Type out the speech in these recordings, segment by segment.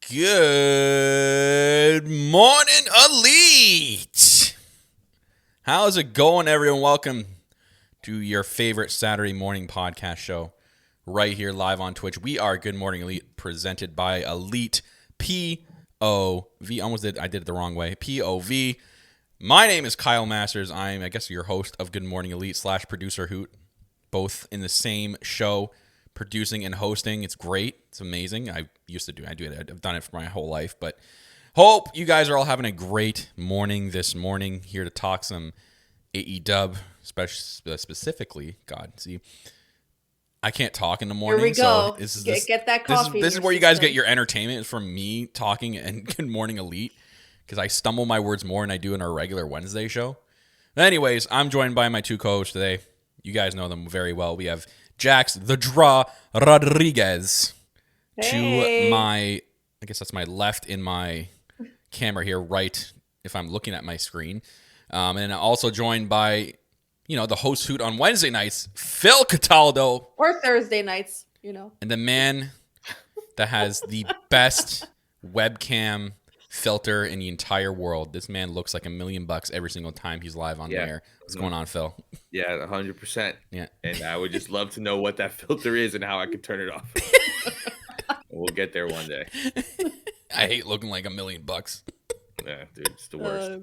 Good morning, Elite! How's it going, everyone? Welcome to your favorite Saturday morning podcast show right here live on Twitch. We are Good Morning Elite, presented by Elite P-O-V. I did it the wrong way. P-O-V. My name is Kyle Masters. I'm, your host of Good Morning Elite / Producer Hoot, both in the same show, producing and hosting. It's great. It's amazing. I do it. I've done it for my whole life, but hope you guys are all having a great morning this morning. Here to talk some AEW, specifically. God, see, I can't talk in the morning. Here we go. So get that coffee. This is where you guys get your entertainment, is from me talking and Good Morning Elite, because I stumble my words more than I do in our regular Wednesday show. Anyways, I'm joined by my two co-hosts today. You guys know them very well. We have Jax the Draw Rodriguez to my, I guess that's my left in my camera here, right if I'm looking at my screen. And also joined by, the host Hoot on Wednesday nights, Phil Cataldo. Or Thursday nights, And the man that has the best webcam filter in the entire world. This man looks like $1 million every single time he's live on the air. What's going on, Phil? Yeah, 100%. Yeah. And I would just love to know what that filter is and how I could turn it off. We'll get there one day. I hate looking like $1 million. Yeah, dude, it's the worst.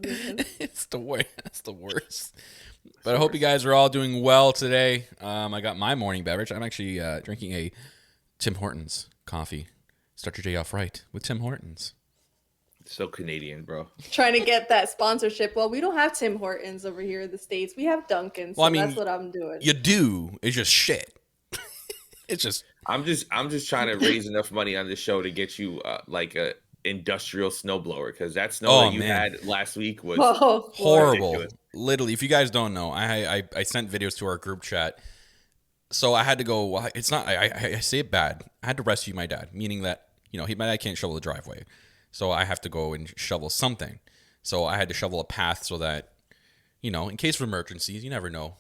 It's the worst. It's the worst. But I hope you guys are all doing well today. I got my morning beverage. I'm actually drinking a Tim Hortons coffee. Start your day off right with Tim Hortons. So Canadian, bro. Trying to get that sponsorship. Well, we don't have Tim Hortons over here in the States. We have Dunkin', so that's what I'm doing. You do. It's just shit. It's just... I'm just trying to raise enough money on this show to get you like a industrial snowblower, because that snow that you had last week was horrible. Ridiculous. Literally, if you guys don't know, I sent videos to our group chat. So I had to go. It's not. I say it bad. I had to rescue my dad, meaning that my dad can't shovel the driveway, so I have to go and shovel something. So I had to shovel a path so that in case of emergencies, you never know.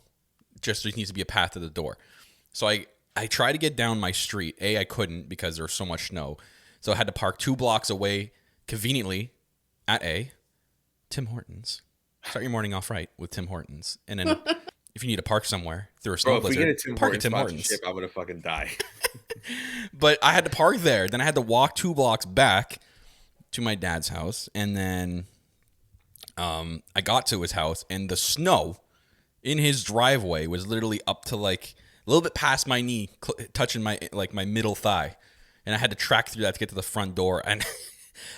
Just there needs to be a path to the door. So I tried to get down my street. I couldn't because there was so much snow. So I had to park 2 blocks away, conveniently, at Tim Hortons. Start your morning off right with Tim Hortons. And then if you need to park somewhere through a snow blizzard, if we get a park at Tim Hortons. I'm going to fucking die. But I had to park there. Then I had to walk 2 blocks back to my dad's house. And then I got to his house, and the snow in his driveway was literally up to like a little bit past my knee, touching my middle thigh. And I had to track through that to get to the front door. And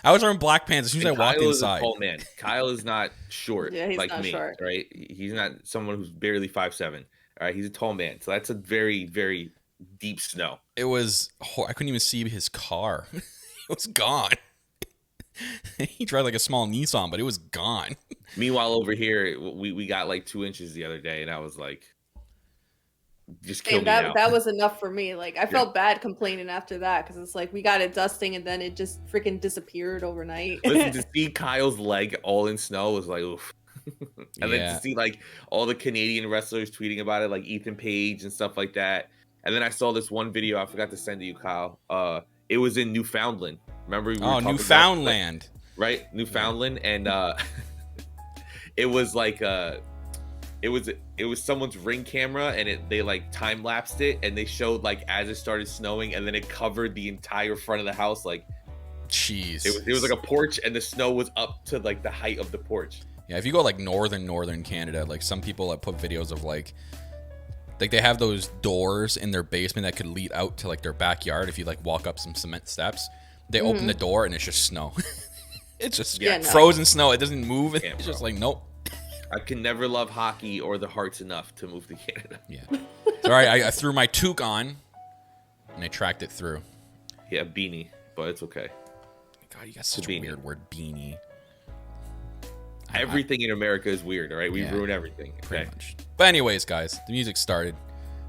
I was wearing black pants as soon as I walked inside. Kyle is a tall man. Kyle is not short he's like not me, short. Right? He's not someone who's barely 5'7". All right, he's a tall man. So that's a very, very deep snow. It was, I couldn't even see his car. It was gone. He drive like a small Nissan, but it was gone. Meanwhile, over here, we got like 2 inches the other day, and I was like, just kill me now. That was enough for me. Like, I felt bad complaining after that, because it's like we got it dusting and then it just freaking disappeared overnight. Listen, to see Kyle's leg all in snow was like, oof. And then to see like all the Canadian wrestlers tweeting about it, like Ethan Page and stuff like that. And then I saw this one video I forgot to send to you, Kyle. It was in Newfoundland. Remember? Newfoundland. Right? Newfoundland. And it was like it was someone's Ring camera, and they like time lapsed it, and they showed like as it started snowing, and then it covered the entire front of the house. Like, jeez, it was like a porch, and the snow was up to like the height of the porch. Yeah, if you go like northern Canada, like some people have put videos of like they have those doors in their basement that could lead out to like their backyard. If you like walk up some cement steps, they open the door and it's just snow. It's just frozen snow. It doesn't move. It's just like, nope. I can never love hockey or the Hearts enough to move to Canada. Yeah. All right, I threw my toque on, and I tracked it through. Yeah, beanie, but it's okay. God, you got such a weird word, beanie. Everything in America is weird, all right? We ruin everything. Pretty much. But anyways, guys, the music started.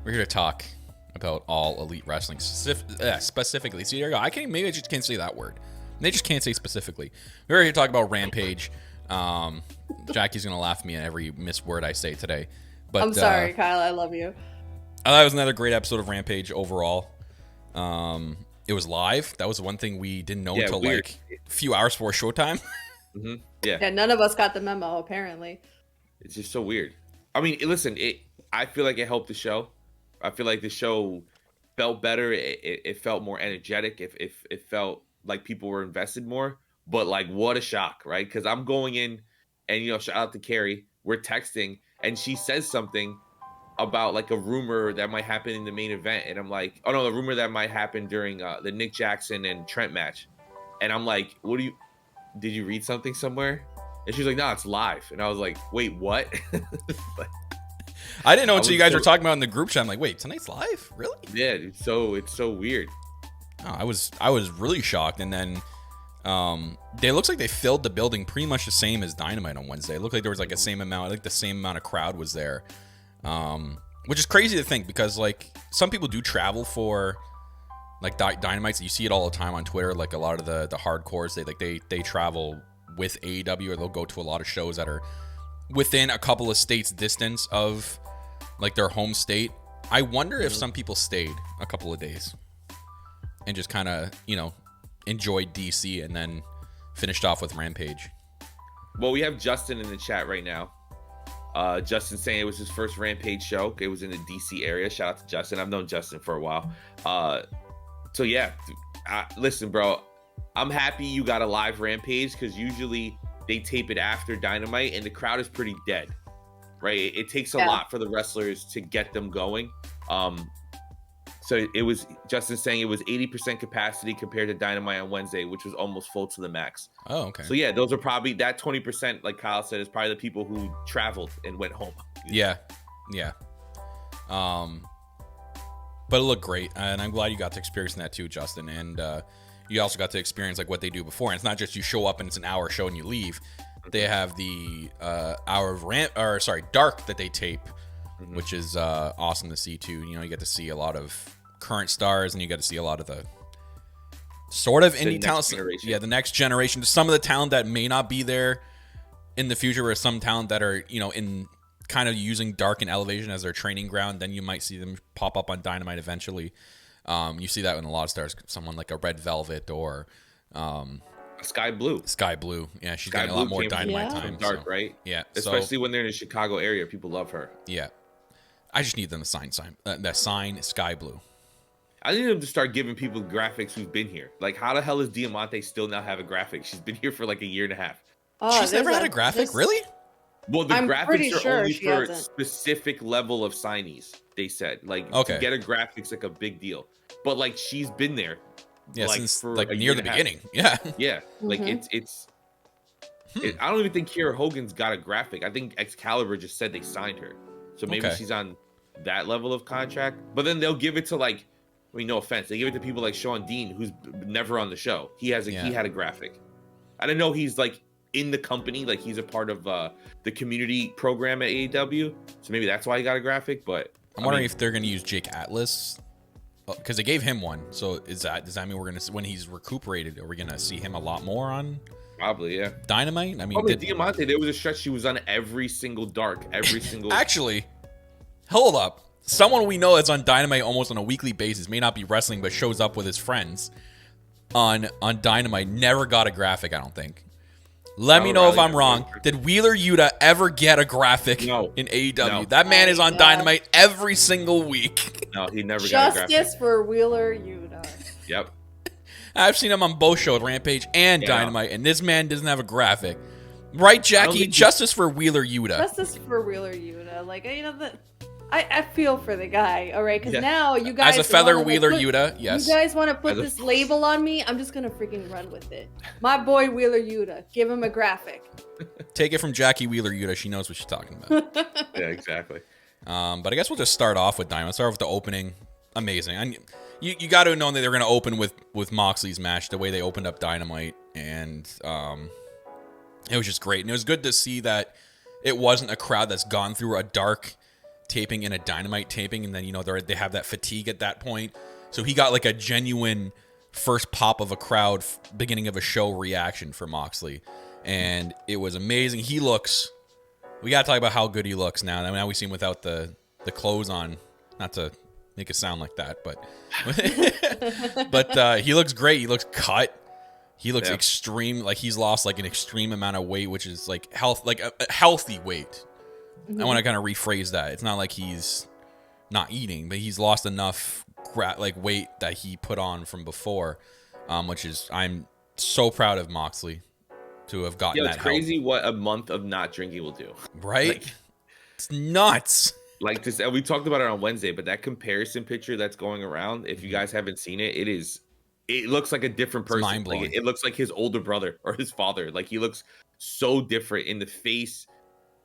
We're here to talk about all elite wrestling specifically. See, there you go. Maybe I just can't say that word. They just can't say specifically. We're here to talk about Rampage. Jackie's gonna laugh at me at every misword I say today. But I'm sorry, Kyle. I love you. That was another great episode of Rampage overall. It was live. That was one thing we didn't know until weird. like a few hours before showtime. Yeah, none of us got the memo, apparently. It's just so weird. I mean, listen, I feel like it helped the show. I feel like the show felt better. It felt more energetic. It felt like people were invested more. But like, what a shock, right? Because I'm going in, and shout out to Carrie. We're texting, and she says something about like a rumor that might happen in the main event, and I'm like, oh no, the rumor that might happen during the Nick Jackson and Trent match, and I'm like, did you read something somewhere? And she's like, no, it's live, and I was like, wait, what? I didn't know until you guys were talking about it in the group chat. I'm like, wait, tonight's live? Really? Yeah, it's so weird. Oh, I was really shocked, and then it looks like they filled the building pretty much the same as Dynamite on Wednesday. It looked like there was like the same amount of crowd was there. Which is crazy to think, because like some people do travel for like Dynamites. You see it all the time on Twitter. Like a lot of the hardcores, they travel with AEW, or they'll go to a lot of shows that are within a couple of states distance of like their home state. I wonder if some people stayed a couple of days and just kind of, enjoyed DC and then finished off with Rampage. Well, we have Justin in the chat right now. Justin saying it was his first Rampage show. It was in the DC area. Shout out to Justin. I've known Justin for a while. So yeah, listen, bro, I'm happy you got a live Rampage, because usually they tape it after Dynamite and the crowd is pretty dead, right? It takes a lot for the wrestlers to get them going. So it was Justin saying it was 80% capacity compared to Dynamite on Wednesday, which was almost full to the max. Oh, okay. So yeah, those are probably that 20%, like Kyle said, is probably the people who traveled and went home. Yeah. But it looked great, and I'm glad you got to experience that too, Justin. And you also got to experience like what they do before. And it's not just you show up and it's an hour show and you leave. They have the hour of dark that they tape, which is awesome to see too. You get to see a lot of current stars, and you get to see a lot of the sort of indie talent. Yeah, the next generation. Some of the talent that may not be there in the future, or some talent that are in kind of using Dark and Elevation as their training ground. Then you might see them pop up on Dynamite eventually. You see that in a lot of stars. Someone like a Red Velvet or Sky Blue. Yeah, she's getting a lot more Dynamite time. Dark, right? Yeah, especially when they're in the Chicago area, people love her. Yeah, I just need them to sign Sky Blue. I need them to start giving people graphics who've been here. Like, how the hell does Diamante still not have a graphic? She's been here for like a year and a half. She's never had a graphic, really? Well, the graphics are only for a specific level of signees. They said, like, to get a graphics like a big deal. But like, she's been there, since like near the beginning. Yeah, like it's. I don't even think Kiera Hogan's got a graphic. I think Excalibur just said they signed her, so maybe she's on that level of contract. But then they'll give it to like. I mean, no offense. They give it to people like Sean Dean, who's never on the show. He had a graphic. I didn't know he's like in the company, like he's a part of the community program at AEW. So maybe that's why he got a graphic. But I'm wondering if they're going to use Jake Atlas, because they gave him one. So does that mean we're going to, when he's recuperated, are we going to see him a lot more on? Probably, yeah. Dynamite. I mean, Diamante. There was a stretch she was on every single Dark, every single. Actually, hold up. Someone we know that's on Dynamite almost on a weekly basis, may not be wrestling, but shows up with his friends on Dynamite, never got a graphic, I don't think. Let me know if I'm wrong. Did Wheeler Yuta ever get a graphic in AEW? No. That man is on Dynamite every single week. No, he never got a graphic. Justice for Wheeler Yuta. Yep. I've seen him on both shows, Rampage and Dynamite, and this man doesn't have a graphic. Right, Jackie? Justice for Wheeler Yuta. Justice for Wheeler Yuta. Like, I feel for the guy, all right? Because now you guys... As a feather Wheeler Yuta, yes. You guys want to put this label on me? I'm just going to freaking run with it. My boy Wheeler Yuta. Give him a graphic. Take it from Jackie Wheeler Yuta. She knows what she's talking about. Yeah, exactly. But I guess we'll just start off with Dynamite. Start off with the opening. Amazing. You got to know that they're going to open with Moxley's match, the way they opened up Dynamite. And it was just great. And it was good to see that it wasn't a crowd that's gone through a Dark taping and a Dynamite taping, and then they have that fatigue at that point. So he got like a genuine first pop of a crowd, beginning of a show reaction for Moxley, and it was amazing. We gotta talk about how good he looks now. Now we see him without the clothes on. Not to make it sound like that, but but he looks great. He looks cut. He looks extreme. Like he's lost like an extreme amount of weight, which is like a healthy weight. I want to kind of rephrase that. It's not like he's not eating, but he's lost enough weight that he put on from before, which is I'm so proud of Moxley to have gotten that. It's crazy what a month of not drinking will do. Right? It's nuts. Like this, and we talked about it on Wednesday, but that comparison picture that's going around, if you guys haven't seen it, it looks like a different person. Mind-blowing. Like, it looks like his older brother or his father. Like he looks so different in the face.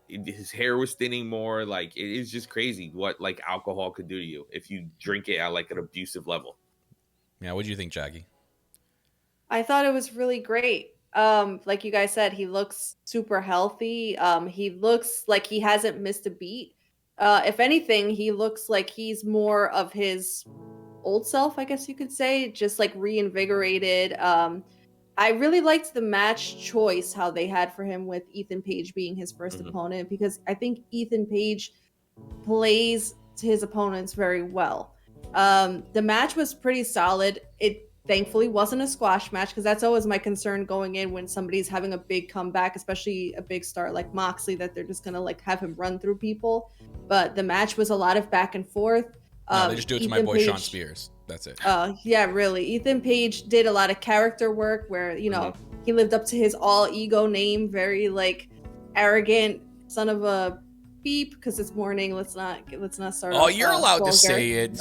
His hair was thinning more. Like it is just crazy what like alcohol could do to you if you drink it at like an abusive level. Yeah, what do you think, Jackie? I thought it was really great. Like you guys said, he looks super healthy. He looks like he hasn't missed a beat. If anything, he looks like he's more of his old self, I guess you could say, just like reinvigorated. I really liked the match choice, how they had for him with Ethan Page being his first opponent, because I think Ethan Page plays to his opponents very well. The match was pretty solid. It thankfully wasn't a squash match, because that's always my concern going in when somebody's having a big comeback, especially a big star like Moxley, that they're just gonna like have him run through people. But the match was a lot of back and forth. No, they just do it to my boy Sean Spears. That's it. Yeah, really. Ethan Page did a lot of character work where, you know, he lived up to his all ego name, very like arrogant son of a beep, because it's morning. Let's not start. Oh, you're allowed to say it.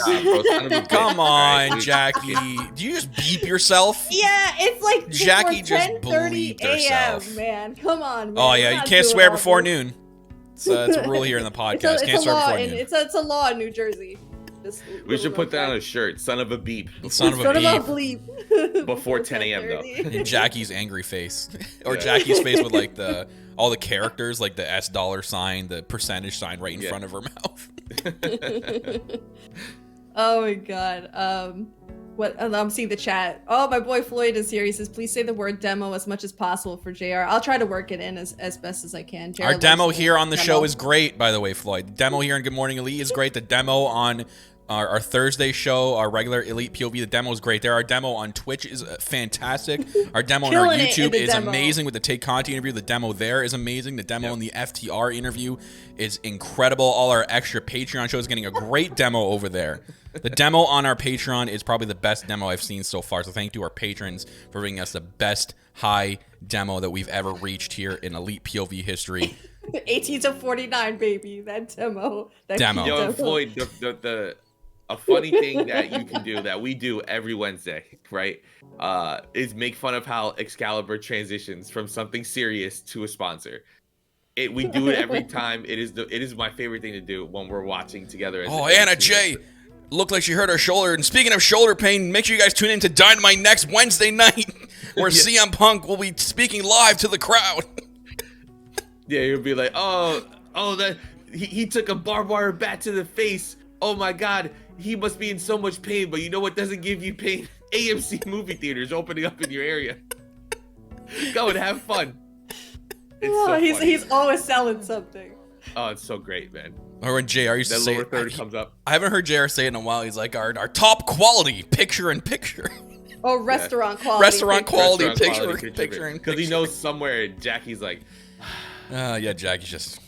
Come on, Jackie. Do you just beep yourself? Yeah, it's like Jackie just bleeped herself. Man, come on, man. Oh yeah, you can't swear before noon. It's a rule here in the podcast. Can't swear before noon. It's a law in New Jersey. We should put that on a shirt. Son of a beep. Son of a bleep. Before 10 a.m. though. And Jackie's angry face. Or Jackie's face with like all the characters, like the $, the percentage sign right in front of her mouth. Oh my god. I'm seeing the chat. Oh, my boy Floyd is here. He says, please say the word demo as much as possible for JR. I'll try to work it in as best as I can. Our demo here on the show is great, by the way, Floyd. The demo here in Good Morning Elite is great. The demo on our Thursday show, our regular Elite POV, the demo is great. Our demo on Twitch is fantastic. Our demo on our YouTube is amazing with the Take Conti interview. The demo there is amazing. The demo in the FTR interview is incredible. All our extra Patreon shows getting a great demo over there. The demo on our Patreon is probably the best demo I've seen so far. So thank you to our patrons for bringing us the best high demo that we've ever reached here in Elite POV history. 18 to 49, baby. That demo. Yo, Floyd, a funny thing that you can do that we do every Wednesday, right, is make fun of how Excalibur transitions from something serious to a sponsor. We do it every time. It is my favorite thing to do when we're watching together. Anna Jay looked like she hurt her shoulder. And speaking of shoulder pain, make sure you guys tune in to Dynamite next Wednesday night, where CM Punk will be speaking live to the crowd. Yeah, you'll be like, that he took a barbed wire bat to the face. Oh my God, he must be in so much pain. But you know what doesn't give you pain? AMC movie theaters opening up in your area. Go and have fun. He's always selling something. Oh, it's so great, man. Or when JR used to say lower third comes up. I haven't heard JR say it in a while. He's like, our top quality picture-in-picture. Oh, restaurant quality. Restaurant quality picture-in-picture. Because he knows somewhere Jackie's like... yeah, Jackie's just...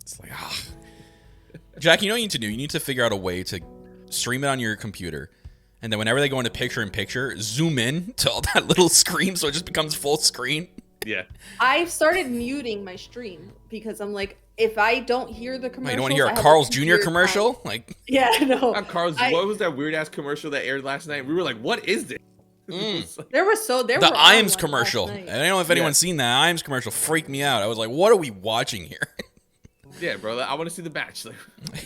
It's like, Jackie, you know what you need to do? You need to figure out a way to stream it on your computer. And then whenever they go into picture-in-picture, zoom in to all that little screen so it just becomes full screen. Yeah. I've started muting my stream because I'm like, if I don't hear the commercial, you don't want to hear a Carl's Jr. commercial? Time. Like, yeah, no. What was that weird ass commercial that aired last night? We were like, what is this? There were the Iams commercial. I don't know if anyone's seen that Iams commercial. Freaked me out. I was like, what are we watching here? Yeah, bro. I want to see the match.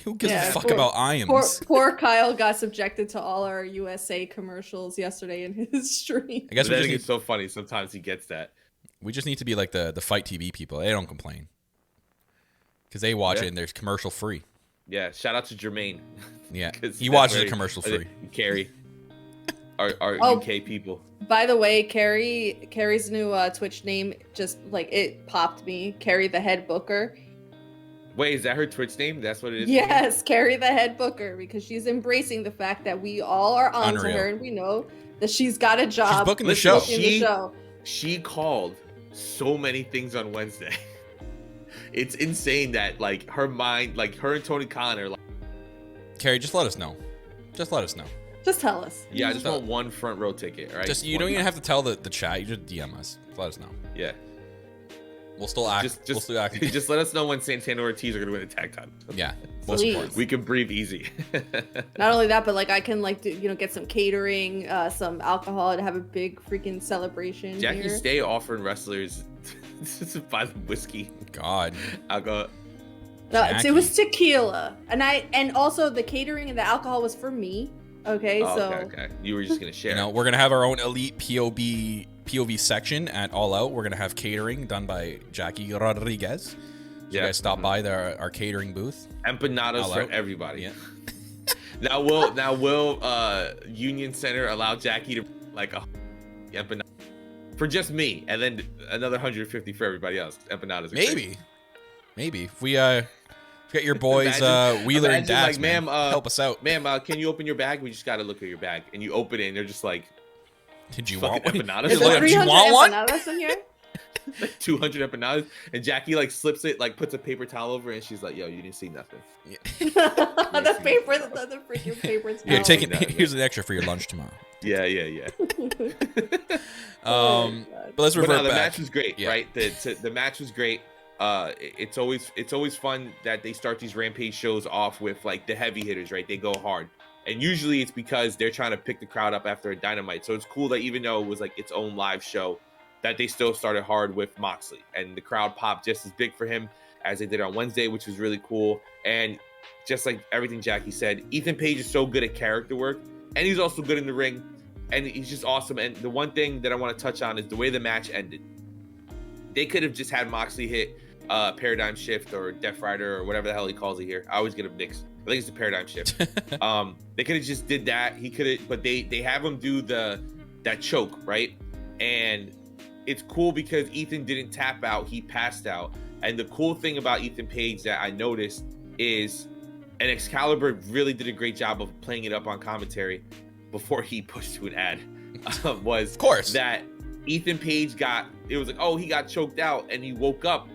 Who gives a fuck about Iams? Poor Kyle got subjected to all our USA commercials yesterday in his stream. I guess it's so funny. Sometimes he gets that. We just need to be like the Fight TV people. They don't complain. Because they watch it and there's commercial free. Yeah, shout out to Jermaine. Yeah, he watches it commercial free. Carrie, our UK people. By the way, Carrie's new Twitch name just like it popped me. Carrie the Head Booker. Wait, is that her Twitch name? That's what it is? Yes, Carrie the Head Booker, because she's embracing the fact that we all are onto Unreal. her and we know that she's got a job. She's booking the Listen, show. booking the show. She called so many things on Wednesday. It's insane that like her mind, like her and Tony Khan are like. Carrie, just let us know. Just let us know. Just tell us. Yeah, I just want one front row ticket, right? Just you don't even have to tell the chat. You just DM us. Just let us know. Yeah. We'll still act. We'll still act. Just let us know when Santana Ortiz are gonna win the tag title. Yeah. Please. We can breathe easy. Not only that, but like I can like do, get some catering, some alcohol, and have a big freaking celebration. Jackie, here. stay offering wrestlers to buy the whiskey. God. Alcohol. No, Jackie. it was tequila, and also the catering and the alcohol was for me. Okay, Oh, so okay. You were just gonna share. You know, we're gonna have our own elite POV section at All Out. We're gonna have catering done by Jackie Rodriguez. So you guys stop by our catering booth. Empanadas All for out. everybody. Yeah. Now will Union Center allow Jackie to like a empanada for just me, and then another 150 for everybody else? Empanadas. Are Maybe. If we get your boys Wheeler and Dax, like, man, help us out. Ma'am, can you open your bag? We just gotta look at your bag, and you open it, and they're just like, Did you fucking want one? empanadas? is Did there you 300 want one? empanadas in here? like 200 empanadas, and Jackie like slips it, like puts a paper towel over it, and she's like, "Yo, you didn't see nothing." the paper, the freaking paper. You're towel. taking. no, no. Here's an extra for your lunch tomorrow. Yeah. Oh my God. But let's But revert no, the back. match was great, Yeah. right? The match was great. It's always fun that they start these Rampage shows off with like the heavy hitters, right? They go hard, and usually it's because they're trying to pick the crowd up after a Dynamite. So it's cool that even though it was like its own live show, that they still started hard with Moxley, and the crowd popped just as big for him as they did on Wednesday, which was really cool. And just like everything Jackie said, Ethan Page is so good at character work, and he's also good in the ring, and he's just awesome. And the one thing that I want to touch on is the way the match ended. They could have just had Moxley hit Paradigm Shift or Death Rider or whatever the hell he calls it here. I always get him mixed. I think it's the Paradigm Shift. They could have just did that. He could have, but they have him do that choke, right? And it's cool because Ethan didn't tap out, he passed out. And the cool thing about Ethan Page that I noticed is, and Excalibur really did a great job of playing it up on commentary before he pushed to an ad, was Of course. that Ethan Page it was like, oh, he got choked out, and he woke up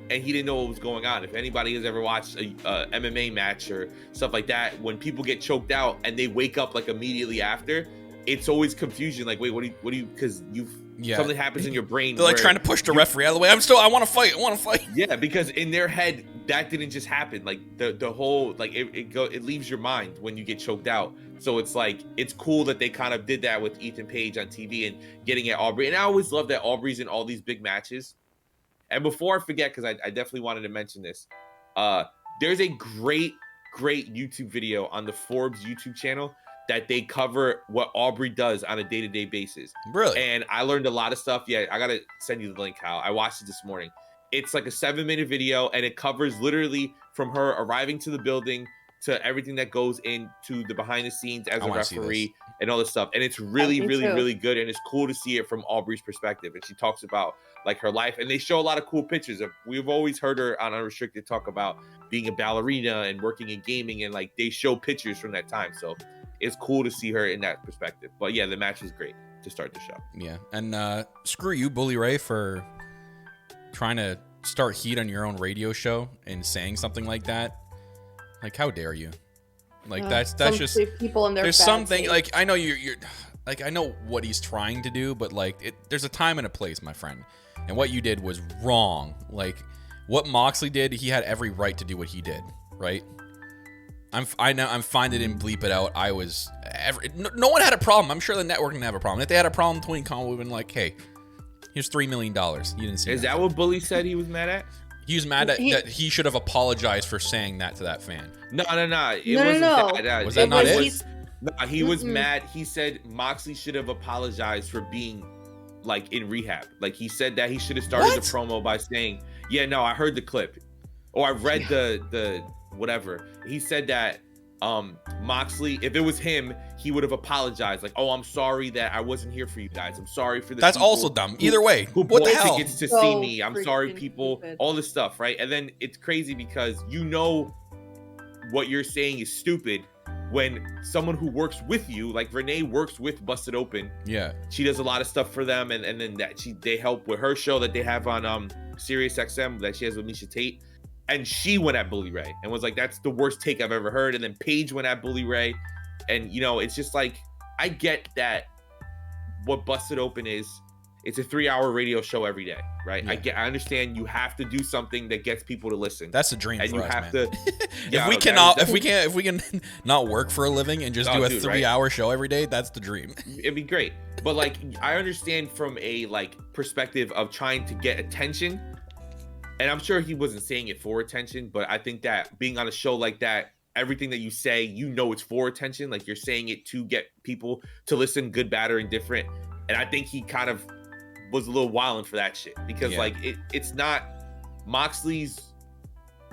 and he didn't know what was going on. If anybody has ever watched a MMA match or stuff like that, when people get choked out and they wake up like immediately after, it's always confusion. Like, wait, what do you, because something happens in your brain. They're like trying to push the referee out of the way. I want to fight. Yeah, because in their head, that didn't just happen. Like the whole, like it leaves your mind when you get choked out. So it's like, it's cool that they kind of did that with Ethan Page on TV and getting at Aubrey. And I always love that Aubrey's in all these big matches. And before I forget, because I definitely wanted to mention this, there's a great YouTube video on the Forbes YouTube channel that they cover what Aubrey does on a day-to-day basis. Really? And I learned a lot of stuff. Yeah, I gotta send you the link, Kyle. I watched it this morning. It's like a 7-minute video, and it covers literally from her arriving to the building to everything that goes into the behind the scenes as a referee and all this stuff. And it's really good. And it's cool to see it from Aubrey's perspective. And she talks about like her life, and they show a lot of cool pictures of, we've always heard her on Unrestricted talk about being a ballerina and working in gaming, and like they show pictures from that time. So it's cool to see her in that perspective. But yeah, the match was great to start the show. Yeah. And screw you, Bully Ray, for trying to start heat on your own radio show and saying something like that. Like, how dare you? Like, that's just people in their there's bad something state. like, I know you're like, I know what he's trying to do, but like there's a time and a place, my friend, and what you did was wrong. Like, what Moxley did, he had every right to do what he did, right? I'm fine that didn't bleep it out. No one had a problem. I'm sure the network didn't have a problem. If they had a problem, Tony Khan would have been like, hey, here's $3 million. You didn't see Is that what Bully said he was mad at? He was mad that he should have apologized for saying that to that fan. No. It No, wasn't that. Was that not it? No, he was mad. He said Moxley should have apologized for being like in rehab. Like, he said that he should have started the promo by saying, yeah, no, I heard the clip, or I read the whatever. He said that Moxley, if it was him, he would have apologized. Like, oh, I'm sorry that I wasn't here for you guys. I'm sorry for the That's people also dumb. Either way, who what the bought hell? tickets to So see me. I'm sorry, freaking people. stupid. All this stuff, right? And then it's crazy because you know what you're saying is stupid when someone who works with you, like Renee works with Busted Open. Yeah. She does a lot of stuff for them, and then they help with her show that they have on Sirius XM that she has with Misha Tate. And she went at Bully Ray and was like, that's the worst take I've ever heard. And then Paige went at Bully Ray. And, you know, it's just like, I get that what Busted Open is, it's a 3-hour radio show every day, right? Yeah. I understand you have to do something that gets people to listen. That's a dream and for you us, have man. to. Yeah, if we can not work for a living and just do a 3-hour show every day, that's the dream. It'd be great. But like, I understand from a like perspective of trying to get attention. And I'm sure he wasn't saying it for attention, but I think that being on a show like that, everything that you say, you know, it's for attention. Like, you're saying it to get people to listen, good, bad, or indifferent. And I think he kind of was a little wilding for that shit because like it's not Moxley's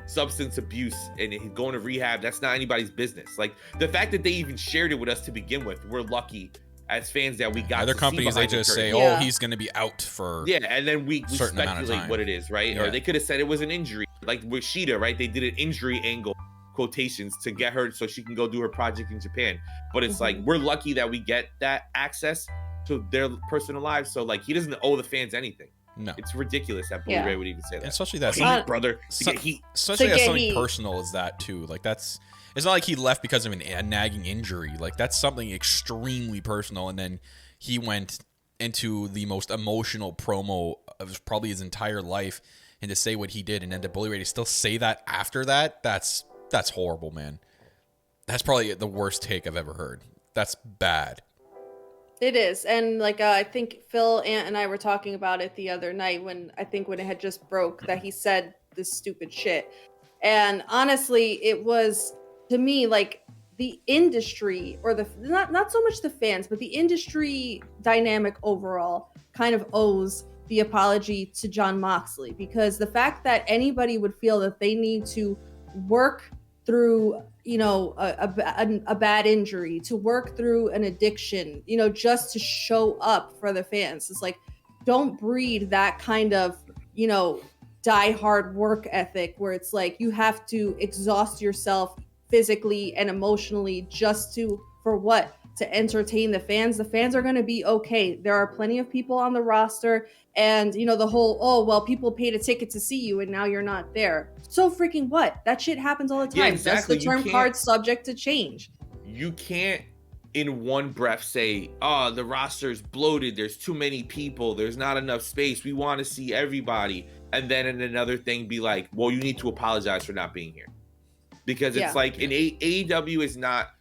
substance abuse and going to rehab. That's not anybody's business. Like, the fact that they even shared it with us to begin with, we're lucky as fans that we got other to companies, see they just say, Yeah. oh, he's going to be out for and then we certain amount of speculate time. what it is, right? Yeah. Or they could have said it was an injury, like with Sheeta, right? They did an injury angle quotations to get her so she can go do her project in Japan. But it's like, we're lucky that we get that access to their personal lives. So like, he doesn't owe the fans anything. No. It's ridiculous that Bully Ray would even say that. Especially that Heat, brother. Especially as something personal as that too. Like, that's, it's not like he left because of a nagging injury. Like, that's something extremely personal. And then he went into the most emotional promo of probably his entire life, and to say what he did, and then to Bully Ray to still say that after that, that's horrible, man. That's probably the worst take I've ever heard. That's bad. It is. And like, I think Phil and I were talking about it the other night when it had just broke that he said this stupid shit. And honestly, it was, to me, like, the industry, or the not so much the fans, but the industry dynamic overall kind of owes the apology to Jon Moxley, because the fact that anybody would feel that they need to work through, you know, a bad injury, to work through an addiction, you know, just to show up for the fans, it's like, don't breed that kind of, you know, die hard work ethic where it's like you have to exhaust yourself physically and emotionally just for what? To entertain the fans. The fans are going to be okay. There are plenty of people on the roster, and you know, the whole, oh well, people paid a ticket to see you and now you're not there. So freaking what? That shit happens all the time. Yeah, exactly. That's the term card subject to change. You can't in one breath say, oh, the roster's bloated, there's too many people, there's not enough space, we want to see everybody, and then in another thing be like, well, you need to apologize for not being here. Because it's like, in AEW is not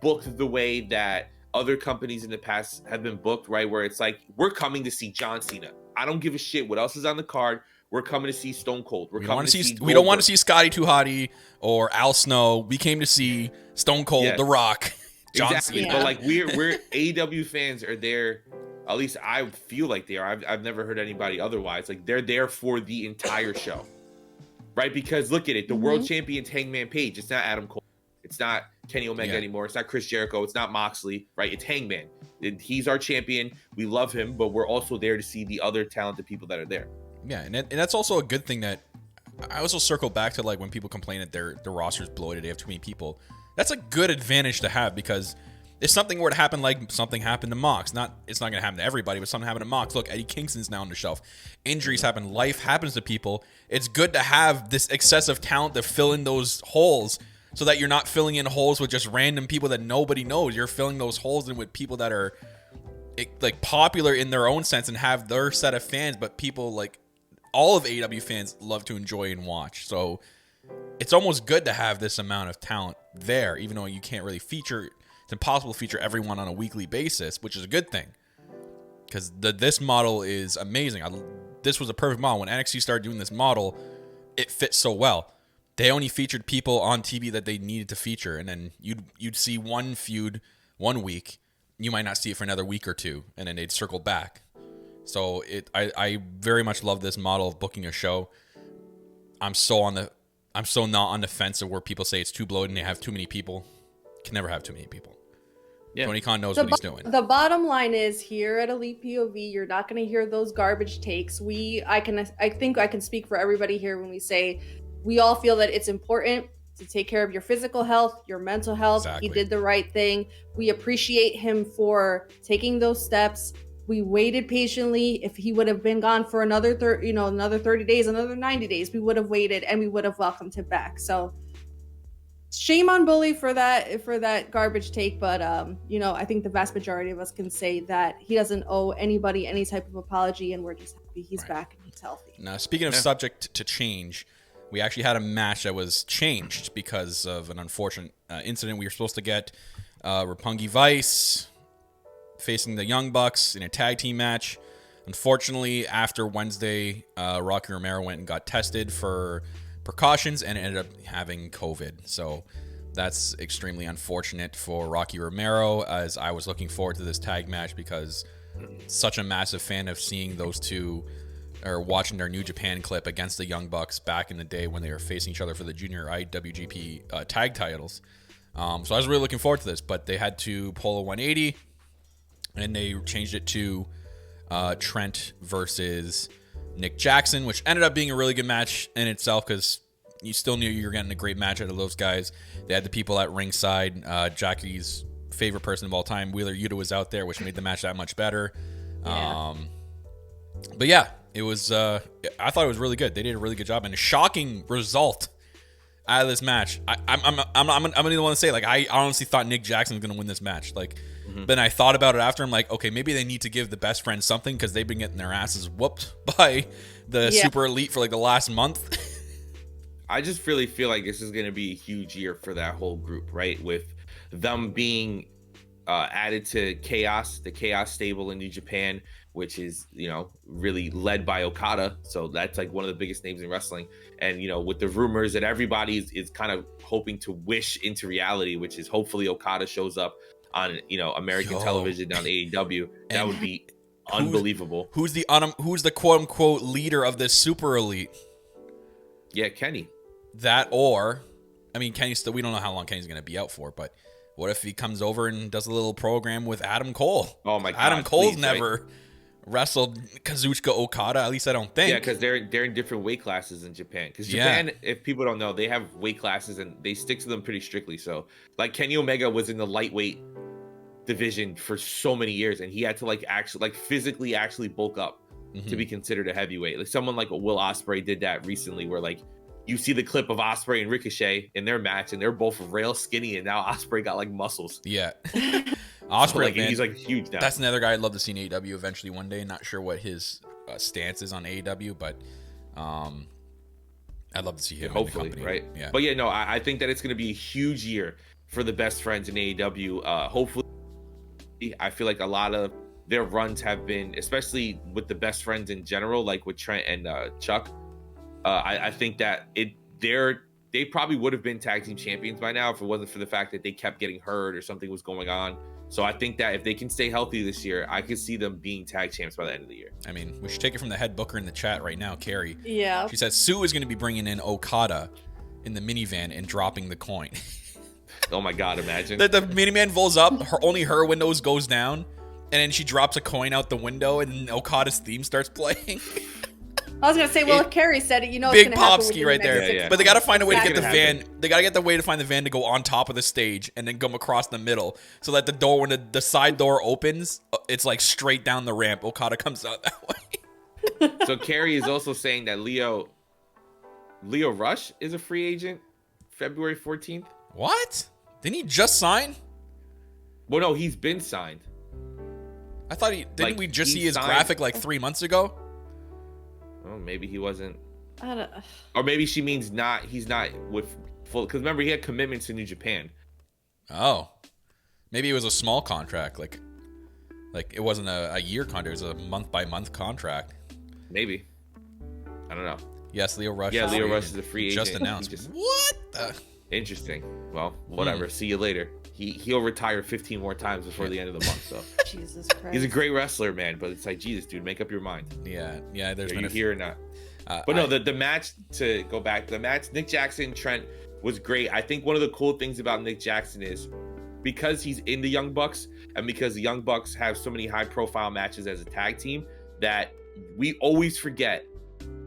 booked the way that other companies in the past have been booked, right? Where it's like, we're coming to see John Cena. I don't give a shit what else is on the card. We're coming to see Stone Cold. We don't want to see Scotty 2 Hotty or Al Snow. We came to see Stone Cold, The Rock, John Cena. But like, we're AEW fans are there. At least I feel like they are. I've never heard anybody otherwise. Like, they're there for the entire show, right? Because look at it, the world champion's Hangman Page. It's not Adam Cole. It's not Kenny Omega anymore. It's not Chris Jericho. It's not Moxley, right? It's Hangman. He's our champion. We love him, but we're also there to see the other talented people that are there. Yeah, and that's also a good thing. That I also circle back to, like, when people complain that their roster's bloated, they have too many people. That's a good advantage to have, because if something were to happen, like something happened to Mox, it's not going to happen to everybody, but something happened to Mox. Look, Eddie Kingston's now on the shelf. Injuries happen. Life happens to people. It's good to have this excessive talent to fill in those holes, so that you're not filling in holes with just random people that nobody knows. You're filling those holes in with people that are, like, popular in their own sense and have their set of fans, but people, like, all of AEW fans love to enjoy and watch. So it's almost good to have this amount of talent there, even though you can't really feature. It's impossible to feature everyone on a weekly basis, which is a good thing, because this model is amazing. This was a perfect model. When NXT started doing this model, it fit so well. They only featured people on TV that they needed to feature, and then you'd see one feud 1 week. You might not see it for another week or two, and then they'd circle back. So I very much love this model of booking a show. I'm so not on the fence of where people say it's too bloated and they have too many people. can never have too many people. Yeah. Tony Khan knows what he's doing. The bottom line is, here at Elite POV, you're not going to hear those garbage takes. I think I can speak for everybody here when we say we all feel that it's important to take care of your physical health, your mental health. Exactly. He did the right thing. We appreciate him for taking those steps. We waited patiently. If he would have been gone for another 30 days, another 90 days, we would have waited and we would have welcomed him back. So shame on Bully for that garbage take, but I think the vast majority of us can say that he doesn't owe anybody any type of apology, and we're just happy he's back and he's healthy. Now, speaking of subject to change, we actually had a match that was changed because of an unfortunate incident. We were supposed to get Roppongi Vice facing the Young Bucks in a tag team match. Unfortunately, after Wednesday, Rocky Romero went and got tested for precautions and ended up having COVID. So that's extremely unfortunate for Rocky Romero, as I was looking forward to this tag match because such a massive fan of seeing those two, or watching their New Japan clip against the Young Bucks back in the day when they were facing each other for the junior IWGP tag titles. So I was really looking forward to this, but they had to pull a 180 and they changed it to Trent versus Nick Jackson, which ended up being a really good match in itself because you still knew you were getting a great match out of those guys. They had the people at ringside. Jackie's favorite person of all time, Wheeler Yuta, was out there, which made the match that much better. Yeah. But yeah, it was. I thought it was really good. They did a really good job, and a shocking result out of this match. I'm gonna the one to say, like, I honestly thought Nick Jackson was gonna win this match. Like, then I thought about it after. I'm like, okay, maybe they need to give the best friends something because they've been getting their asses whooped by the Super Elite for like the last month. I just really feel like this is gonna be a huge year for that whole group, right? With them being added to Chaos, the Chaos stable in New Japan, which is, really led by Okada. So that's like one of the biggest names in wrestling. And, with the rumors that everybody is kind of hoping to wish into reality, which is hopefully Okada shows up on, American television on AEW. That would be unbelievable. Who's the quote unquote leader of this Super Elite? Yeah, Kenny. That, or, I mean, Kenny still, we don't know how long Kenny's going to be out for, but what if he comes over and does a little program with Adam Cole? Oh my God. Adam Cole's never wrestled Kazuchika Okada, at least I don't think. Yeah, because they're in different weight classes in Japan. Because Japan, if people don't know, they have weight classes and they stick to them pretty strictly. So, like, Kenny Omega was in the lightweight division for so many years, and he had to physically bulk up to be considered a heavyweight. Like someone like Will Ospreay did that recently, where like you see the clip of Ospreay and Ricochet in their match, and they're both rail skinny, and now Ospreay got like muscles. Yeah. Ospreay, so, he's like huge now. That's another guy I'd love to see in AEW eventually one day. Not sure what his stance is on AEW, but I'd love to see him. Hopefully, in the company. right? Yeah. But yeah, no, I think that it's going to be a huge year for the best friends in AEW. Hopefully, I feel like a lot of their runs have been, especially with the best friends in general, like with Trent and Chuck. I think that they probably would have been tag team champions by now if it wasn't for the fact that they kept getting hurt or something was going on. So I think that if they can stay healthy this year, I could see them being tag champs by the end of the year. I mean, we should take it from the head booker in the chat right now, Carrie. Yeah. She says Sue is going to be bringing in Okada in the minivan and dropping the coin. Oh my God, imagine. The minivan rolls up, only her windows goes down, and then she drops a coin out the window, and Okada's theme starts playing. I was gonna say, well, if Carrie said it, big it's gonna Popsky right there. Yeah. But they gotta find a way to get the happen. van. They gotta get the way to find the van to go on top of the stage and then come across the middle, so that the door, when the side door opens, it's like straight down the ramp. Okada comes out that way. So Carrie is also saying that Leo Rush is a free agent February 14th. What? Didn't he just sign? Well, no, he's been signed. I thought didn't we just see his graphic like 3 months ago? Oh, maybe he wasn't. I don't. Or maybe she means he's not with full, because remember he had commitments to New Japan. Oh, maybe it was a small contract, like it wasn't a year contract, it was a month by month contract. Maybe, I don't know. Yes, Leo Rush. Yeah, Leo Rush is a free agent. Just announced. What? Interesting. Well, whatever. See you later. He'll retire 15 more times before the end of the month. So Jesus Christ. He's a great wrestler, man. But it's like, Jesus, dude, make up your mind. Yeah. There's Are been you here or not? But no, the match, to go back to the match, Nick Jackson, Trent was great. I think one of the cool things about Nick Jackson is because he's in the Young Bucks and because the Young Bucks have so many high profile matches as a tag team that we always forget.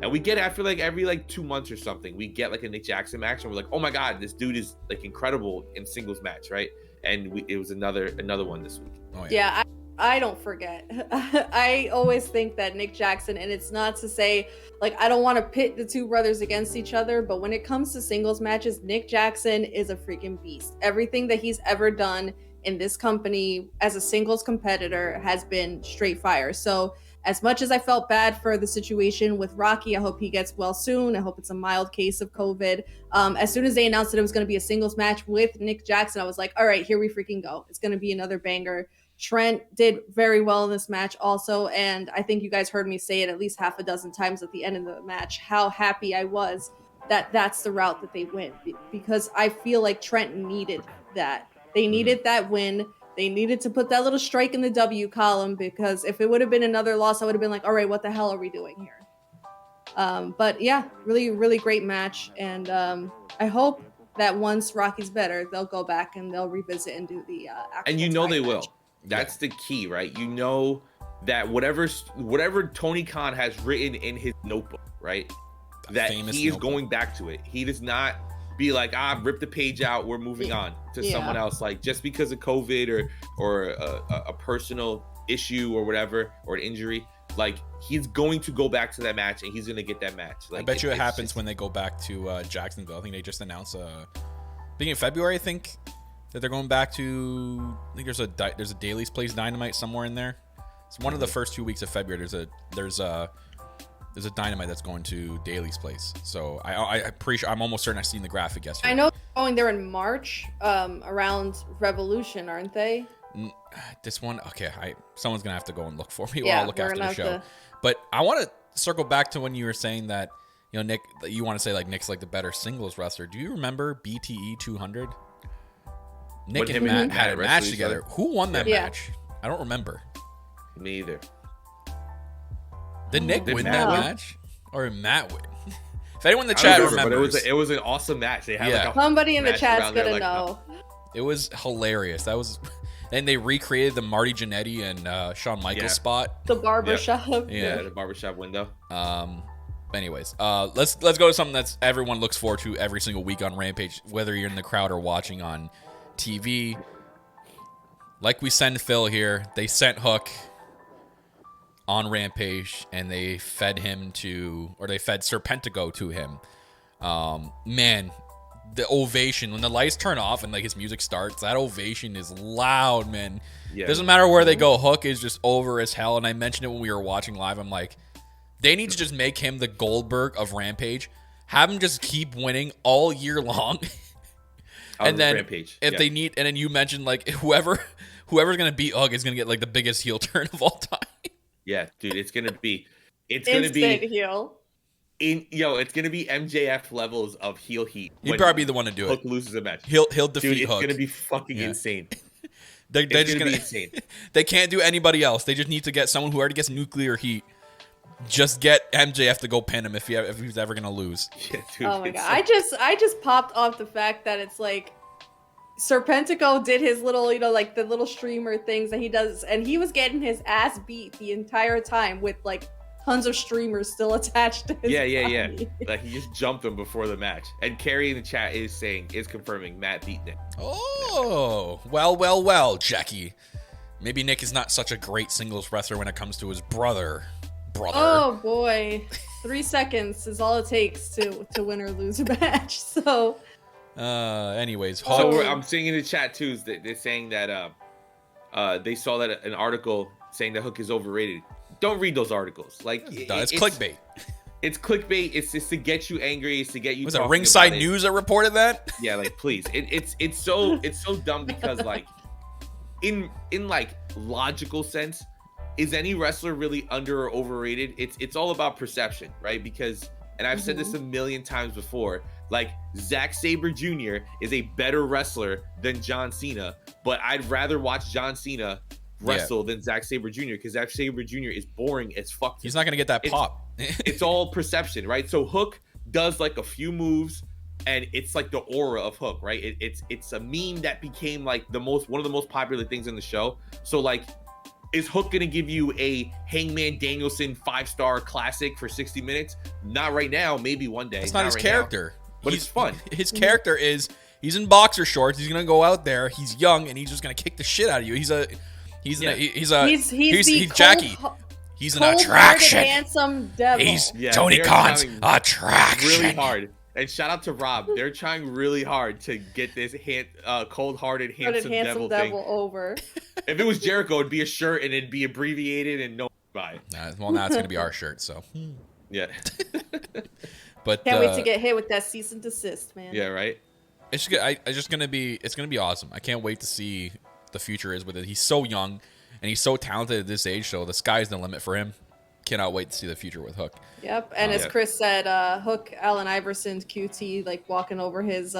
And we get after like every like 2 months or something, we get like a Nick Jackson match and we're like, oh my God, this dude is like incredible in singles match, right? And it was another one this week. Oh, Yeah, I don't forget. I always think that Nick Jackson, and it's not to say like I don't want to pit the two brothers against each other, but when it comes to singles matches, Nick Jackson is a freaking beast. Everything that he's ever done in this company as a singles competitor has been straight fire. So as much as I felt bad for the situation with Rocky, I hope he gets well soon. I hope it's a mild case of COVID. As soon as they announced that it was going to be a singles match with Nick Jackson, I was like, all right, here we freaking go. It's going to be another banger. Trent did very well in this match also, and I think you guys heard me say it at least half a dozen times at the end of the match, how happy I was that that's the route that they went, because I feel like Trent needed that. They needed that win. They needed to put that little strike in the W column, because if it would have been another loss, I would have been like, all right, what the hell are we doing here? But yeah, really, really great match. And I hope that once Rocky's better, they'll go back and they'll revisit and do the actual And you know they match. will. That's the key, right? You know that whatever Tony Khan has written in his notebook, right? That he is going back to it. He does not be like, rip the page out, we're moving on to someone else, like just because of COVID or a personal issue or whatever, or an injury. Like, he's going to go back to that match and he's going to get that match. Like, I bet you it happens when they go back to Jacksonville. I think they just announced beginning of February, I think, that they're going back to. I think there's a Daly's Place Dynamite somewhere in there. It's one of the first 2 weeks of February. There's a Dynamite that's going to Daly's Place. So I'm pretty sure, I'm almost certain I've seen the graphic yesterday. I know they're going there in March, around Revolution, aren't they? This one, okay. Someone's gonna have to go and look for me while I look after the show. But I want to circle back to when you were saying that, you know, Nick, you want to say like Nick's like the better singles wrestler. Do you remember BTE 200? Nick and Matt had a match together. Who won that match? I don't remember. Me either. Did Nick win that match, or did Matt win? If anyone in the chat remembers, but it was an awesome match. They had like somebody in the chat's gonna know. It was hilarious. And they recreated the Marty Jannetty and Shawn Michaels spot. The barbershop. Yeah, the barbershop window. Anyways, let's go to something that's everyone looks forward to every single week on Rampage, whether you're in the crowd or watching on TV. Like we send Phil here, they sent Hook on Rampage and they fed Serpentico to him. Man, the ovation when the lights turn off and like his music starts, that ovation is loud, man. Yeah. Doesn't matter where they go, Hook is just over as hell. And I mentioned it when we were watching live. I'm like, they need to just make him the Goldberg of Rampage. Have him just keep winning all year long. And then Rampage. If they need, and then you mentioned like whoever's gonna beat Hook is gonna get like the biggest heel turn of all time. Yeah, dude, it's gonna be heel. It's gonna be MJF levels of heel heat. He'd probably be the one to do Hook loses a match. He'll defeat Dude, Hook. It's gonna be fucking insane. They're just gonna be insane. They can't do anybody else. They just need to get someone who already gets nuclear heat. Just get MJF to go pin him if he's ever gonna lose. Yeah, dude, oh my god! I just popped off the fact that it's like Serpentico did his little, like the little streamer things that he does, and he was getting his ass beat the entire time with like tons of streamers still attached to his body. Like he just jumped him before the match. And Carrie in the chat is confirming Matt beat Nick. Oh, well, Jacky. Maybe Nick is not such a great singles wrestler when it comes to his brother. Oh boy, 3 seconds is all it takes to win or lose a match. So. Anyways, so I'm seeing in the chat too. Is that they're saying that they saw that an article saying that Hook is overrated. Don't read those articles. Like it's clickbait. It's clickbait. It's just to get you angry. It's to get you. Was it Ringside News that reported that? Yeah, like please. It's so dumb because like in like logical sense, is any wrestler really under or overrated? It's all about perception, right? Because, and I've said this a million times before, like Zack Sabre Jr. is a better wrestler than John Cena, but I'd rather watch John Cena wrestle than Zack Sabre Jr. because Zack Sabre Jr. is boring as fuck. He's not gonna get that pop. It's all perception, right? So Hook does like a few moves, and it's like the aura of Hook, right? It's a meme that became like one of the most popular things in the show. So like, is Hook gonna give you a Hangman Danielson 5-star classic for 60 minutes? Not right now, maybe one day. That's not his character. But it's fun. His character is he's in boxer shorts. He's gonna go out there. He's young and he's just gonna kick the shit out of you. He's Jacky. He's an attraction. Handsome devil. He's Tony Khan's attraction. Really hard. And shout out to Rob. They're trying really hard to get this cold-hearted, handsome devil thing over. If it was Jericho, it'd be a shirt and it'd be abbreviated and no buy. Well, now it's gonna be our shirt. So yeah. But can't wait to get hit with that cease and desist, man. Yeah, right. It's gonna be awesome. I can't wait to see the future is with it. He's so young and he's so talented at this age. So the sky's the limit for him. Cannot wait to see the future with Hook. Yep, and as Chris said, Hook, Allen Iverson's QT, like walking over his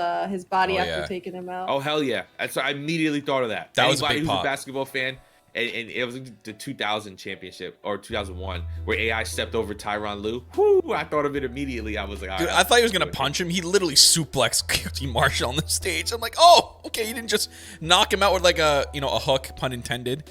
body after taking him out. Oh hell yeah! So I immediately thought of that. That Anybody was a big who's pop. a basketball fan, and it was the 2000 championship or 2001 where AI stepped over Tyronn Lue. Whoo! I thought of it immediately. I was like, dude, I thought he was gonna punch him. He literally suplexed QT Marshall on the stage. I'm like, oh, okay, you didn't just knock him out with like a hook, pun intended.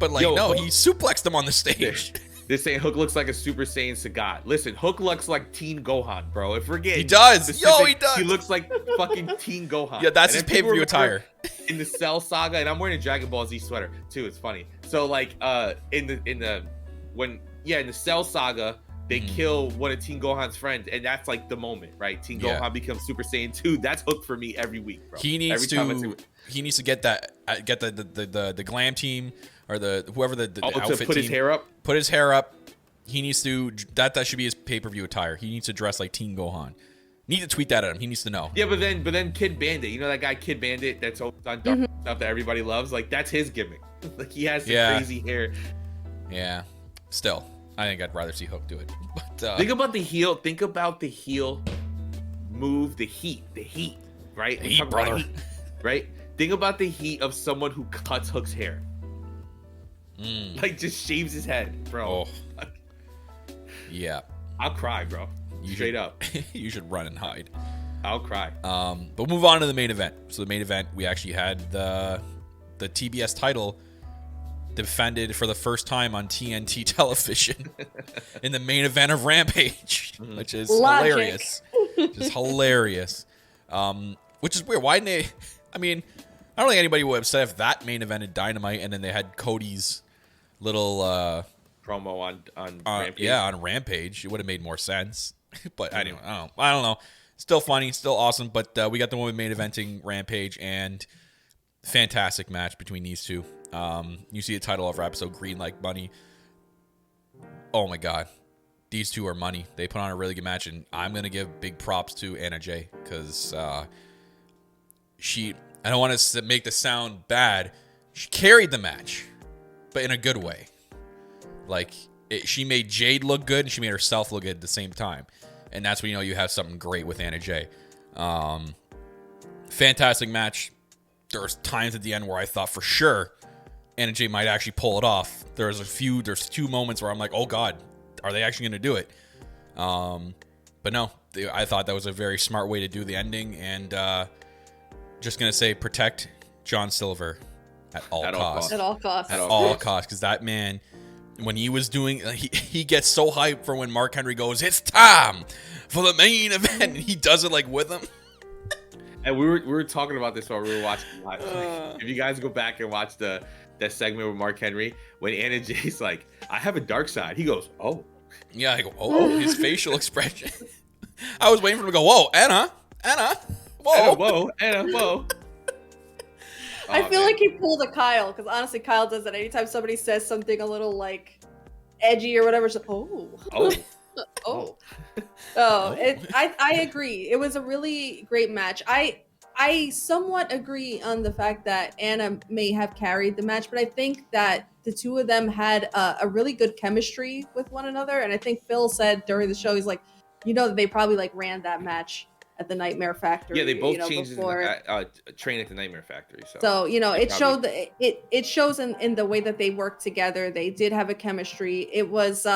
But like, no, he suplexed him on the stage. They're saying Hook looks like a Super Saiyan Sagat. Listen, Hook looks like Teen Gohan, bro. If we're getting he does. specific, He does. He looks like fucking Teen Gohan. Yeah, that's his pay-per-view attire. In the Cell saga, and I'm wearing a Dragon Ball Z sweater too. It's funny. So like, in the Cell saga, they kill one of Teen Gohan's friends, and that's like the moment, right? Teen Gohan becomes Super Saiyan 2. That's Hook for me every week, bro. He needs to get the glam team or whoever the outfit to put team, his hair up. Put his hair up. He needs to that should be his pay-per-view attire. He needs to dress like Teen Gohan. Need to tweet that at him. He needs to know. Yeah, but then Kid Bandit, you know that guy Kid Bandit that's on dark stuff that everybody loves. Like that's his gimmick. Like he has some crazy hair. Yeah. Still, I think I'd rather see Hook do it. But think about the heel. Think about the heel move. The heat. Right. The heat, brother. Heat, right. Think about the heat of someone who cuts Hook's hair. Like just shaves his head, bro. Oh. Yeah. I'll cry, bro. Straight up. You should run and hide. I'll cry. But we'll move on to the main event. So the main event, we actually had the TBS title defended for the first time on TNT television in the main event of Rampage, which is hilarious. Just hilarious. Which is weird. Why didn't they? I mean, I don't think anybody would have said if that main event had Dynamite and then they had Cody's little promo on Rampage. Yeah, on Rampage. It would have made more sense. But anyway, I don't know. Still funny, still awesome. But we got the women main eventing Rampage, and fantastic match between these two. You see the title of our episode, Green Like Money. Oh my God. These two are money. They put on a really good match, and I'm going to give big props to Anna Jay because I don't want to make this sound bad. She carried the match, but in a good way. Like, she made Jade look good, and she made herself look good at the same time. And that's when you have something great with Anna Jay. Fantastic match. There's times at the end where I thought for sure Anna Jay might actually pull it off. There's two moments where I'm like, oh God, are they actually going to do it? But no, I thought that was a very smart way to do the ending. And just going to say, protect John Silver at all costs. At all costs. At all costs. Because that man, when he was doing, he gets so hyped for when Mark Henry goes, it's time for the main event. And he does it like with him. And we were talking about this while we were watching live. If you guys go back and watch that segment with Mark Henry, when Anna Jay's like, I have a dark side. He goes, oh. Yeah, I go, oh, his facial expression. I was waiting for him to go, whoa, Anna, whoa. Anna, whoa. I feel like he pulled a Kyle, because honestly, Kyle does that anytime somebody says something a little like edgy or whatever. It's like, oh. I agree. It was a really great match. I somewhat agree on the fact that Anna may have carried the match, but I think that the two of them had a really good chemistry with one another. And I think Phil said during the show, he's like, they probably like ran that match at the Nightmare Factory. Yeah, they both changed train at the Nightmare Factory. So it shows in the way that they work together. They did have a chemistry. It was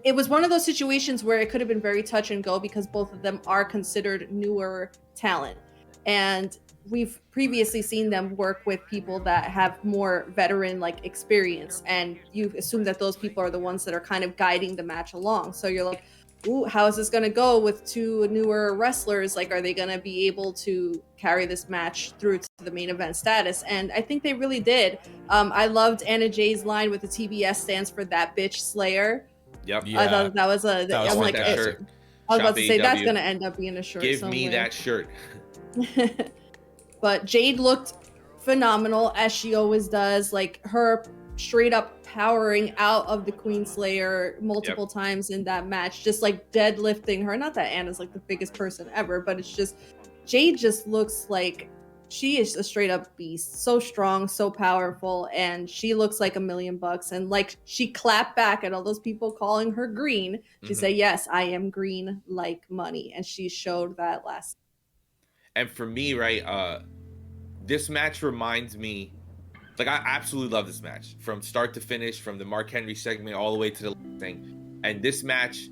it was one of those situations where it could have been very touch and go because both of them are considered newer talent. And we've previously seen them work with people that have more veteran like experience, and you assume that those people are the ones that are kind of guiding the match along. So you're like, ooh, how is this going to go with two newer wrestlers? Like, are they going to be able to carry this match through to the main event status? And I think they really did. I loved Anna Jay's line with the TBS stands for that bitch slayer. Yep. Yeah. I thought that was a. That was I'm like, fantastic. I was about Shop to say that's AEW. going to end up being a shirt. Give somewhere. me that shirt. But Jade looked phenomenal, as she always does. Like, her straight up powering out of the Queen Slayer multiple times in that match, just like deadlifting her. Not that Anna's like the biggest person ever, but it's just Jade just looks like she is a straight up beast. So strong, so powerful, and she looks like $1,000,000. And like, she clapped back at all those people calling her green. She said, yes, I am green like money. And she showed that last. And for me, right, this match reminds me, like, I absolutely love this match from start to finish, from the Mark Henry segment all the way to the thing. And this match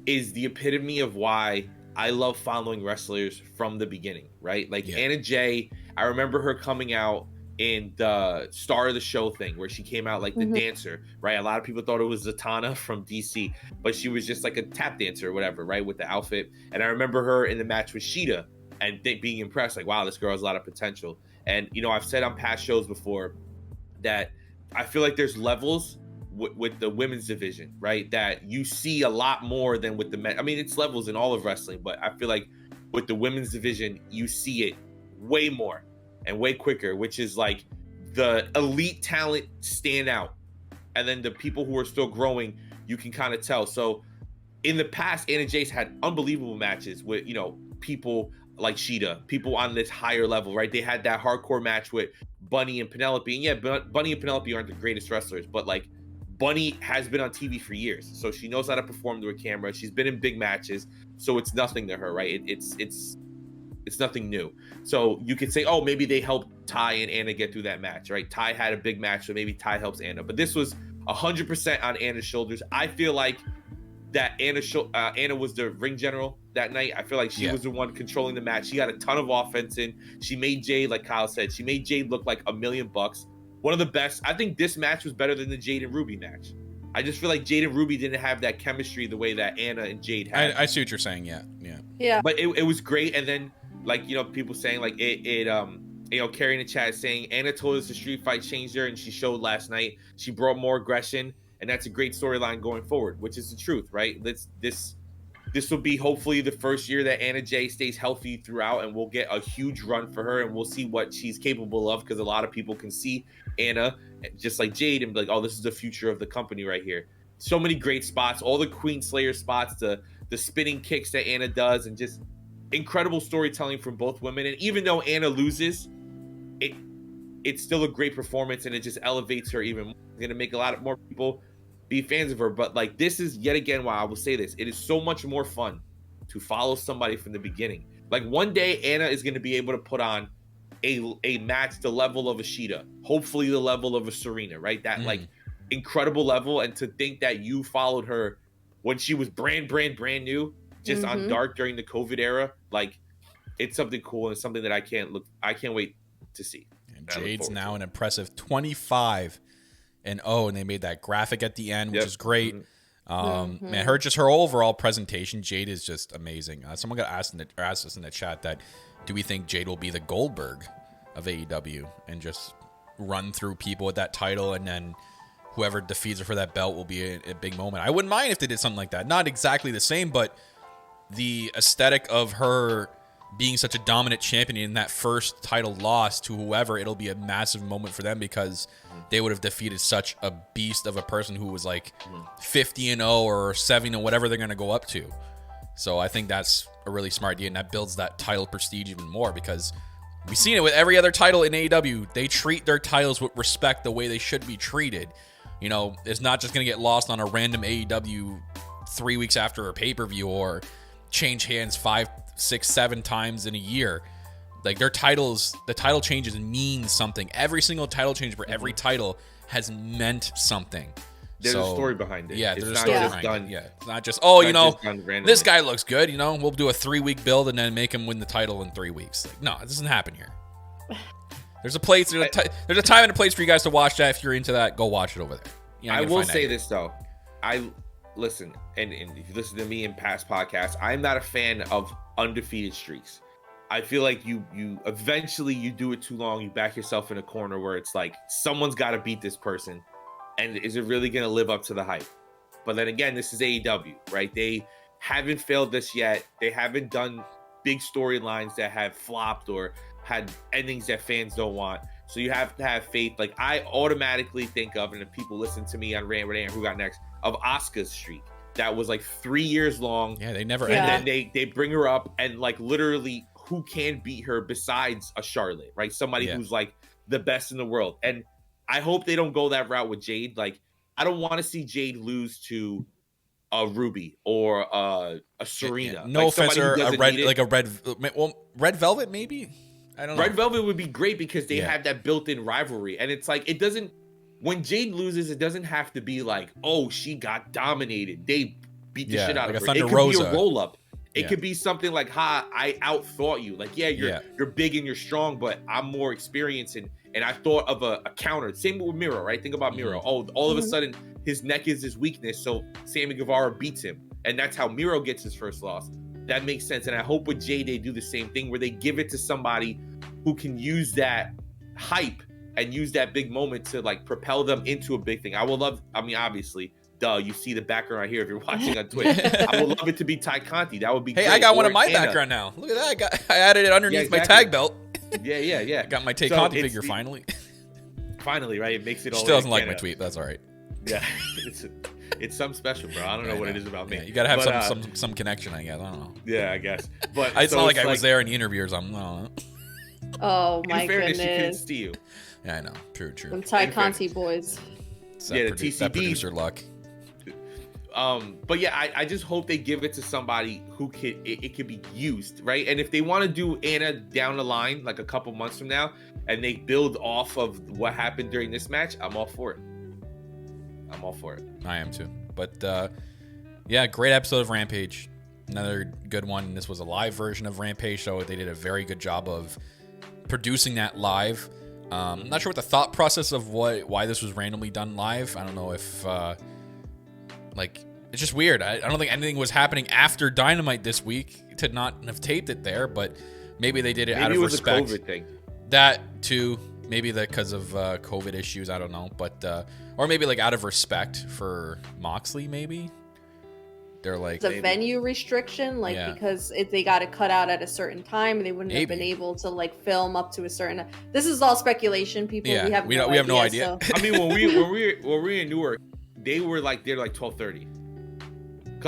is the epitome of why I love following wrestlers from the beginning, right? Like, Anna Jay, I remember her coming out in the Star of the Show thing where she came out like the dancer, right? A lot of people thought it was Zatanna from DC, but she was just like a tap dancer or whatever, right? With the outfit. And I remember her in the match with Sheeta and being impressed, like, wow, this girl has a lot of potential. And, you know, I've said on past shows before that I feel like there's levels with the women's division, right? That you see a lot more than with the men. I mean, it's levels in all of wrestling, but I feel like with the women's division, you see it way more and way quicker, which is like the elite talent stand out. And then the people who are still growing, you can kind of tell. So in the past, Anna Jay's had unbelievable matches with, you know, people like Sheeta, people on this higher level, right? They had that hardcore match with Bunny and Penelope. And yeah, Bunny and Penelope aren't the greatest wrestlers, but like Bunny has been on TV for years. So she knows how to perform to a camera. She's been in big matches. So it's nothing to her, right? It's nothing new. So you could say, oh, maybe they helped Ty and Anna get through that match, right? Ty had a big match, so maybe Ty helps Anna. But this was 100% on Anna's shoulders. I feel like that Anna was the ring general that night. I feel like she was the one controlling the match. She got a ton of offense in. She made Jade, like Kyle said, she made Jade look like $1,000,000. One of the best. I think this match was better than the Jade and Ruby match. I just feel like Jade and Ruby didn't have that chemistry the way that Anna and Jade had. I see what you're saying. Yeah. But it was great. And then, like, you know, people saying like you know, Carrie in the chat saying Anna told us the street fight changed her, and she showed last night. She brought more aggression, and that's a great storyline going forward, which is the truth, right? This will be hopefully the first year that Anna Jay stays healthy throughout, and we'll get a huge run for her, and we'll see what she's capable of, because a lot of people can see Anna just like Jade and be like, oh, this is the future of the company right here. So many great spots, all the Queen Slayer spots, the spinning kicks that Anna does, and just incredible storytelling from both women. And even though Anna loses, it's still a great performance, and it just elevates her even more. It's going to make a lot more people be fans of her. But like, this is yet again why I will say this. It is so much more fun to follow somebody from the beginning. Like, one day Anna is going to be able to put on a match the level of a Sheeta, hopefully the level of a Serena, right? That like incredible level. And to think that you followed her when she was brand new, just on Dark during the COVID era, like, it's something cool, and something that I can't wait to see. And Jade's now an impressive 25-0, and they made that graphic at the end, which is great. Man, her overall presentation, Jade is just amazing. Someone got asked us in the chat that, do we think Jade will be the Goldberg of AEW and just run through people with that title, and then whoever defeats her for that belt will be a big moment? I wouldn't mind if they did something like that. Not exactly the same, but the aesthetic of her being such a dominant champion in that first title loss to whoever, it'll be a massive moment for them, because they would have defeated such a beast of a person who was like 50-0 or 70 or whatever they're going to go up to. So I think that's a really smart idea, and that builds that title prestige even more, because we've seen it with every other title in AEW. They treat their titles with respect the way they should be treated. You know, it's not just going to get lost on a random AEW 3 weeks after a pay-per-view, or change hands 5, 6, 7 times in a year. Like, their titles, the title changes mean something. Every single title change for every title has meant something. There's a story behind it. Yeah, it's there's a not story just behind done. it. Yeah, it's not just this guy looks good. We'll do a 3-week build and then make him win the title in 3 weeks. Like, no, it doesn't happen here. There's a place. There's a time and a place for you guys to watch that. If you're into that, go watch it over there. I will say this though. Listen, and if you listen to me in past podcasts, I'm not a fan of undefeated streaks. I feel like you eventually you do it too long, you back yourself in a corner where it's like someone's got to beat this person, and is it really going to live up to the hype? But then again, this is AEW, right? They haven't failed this yet. They haven't done big storylines that have flopped or had endings that fans don't want. So you have to have faith. Like I automatically think of, and if people listen to me on Rant with Aaron, who got next, of Asuka's streak that was like 3 years long. Yeah, they never ended. And then they bring her up, and like literally, who can beat her besides a Charlotte, right? Somebody who's like the best in the world. And I hope they don't go that route with Jade. Like I don't want to see Jade lose to a Ruby or a Serena. No offense, or a Red Velvet maybe. I don't know. Red Velvet would be great because they have that built-in rivalry, and it's like it doesn't. When Jade loses, it doesn't have to be like, oh, she got dominated. They beat the shit out of her. It could be a roll-up. It could be something like, "Ha, I outthought you." Like, you're big and you're strong, but I'm more experienced, and I thought of a counter. Same with Miro, right? Think about Miro. Oh, all of a sudden, his neck is his weakness, so Sammy Guevara beats him, and that's how Miro gets his first loss. That makes sense, and I hope with Jade they do the same thing, where they give it to somebody who can use that hype and use that big moment to like propel them into a big thing. Obviously, you see the background right here if you're watching on Twitch. I would love it to be Ty Conti. That would be great. I got one of my background now. Look at that. I added it underneath my tag belt. Yeah. I got my Tay Conti figure finally. Finally, right? It makes it all. Still doesn't like my tweet. That's all right. Yeah, it's something special, bro. I don't know what it is about me. Yeah, you gotta have some connection, I guess. I don't know. Yeah, I guess. But it's not like I was there in the interview or something. I don't know. Oh my in fairness, goodness! She couldn't see you. Yeah, I know. True. Some Ty Conti boys. The TCB. That producer luck. But yeah, I just hope they give it to somebody who it could be used, right? And if they want to do Anna down the line, like a couple months from now, and they build off of what happened during this match, I'm all for it. I am too. But yeah, great episode of Rampage. Another good one. This was a live version of Rampage, so they did a very good job of producing that live. I'm not sure what the thought process of why this was randomly done live. I don't know if it's just weird. I don't think anything was happening after Dynamite this week to not have taped it there, but maybe they did it out of respect. Maybe it was a COVID thing. That too. Maybe because of COVID issues. I don't know, but or maybe like out of respect for Moxley. Maybe they're like it's a venue restriction, because if they got to cut out at a certain time, they wouldn't have been able to like film up to a certain. This is all speculation, people. Yeah, we have no idea. So. I mean, when we were in Newark, they're like 12:30.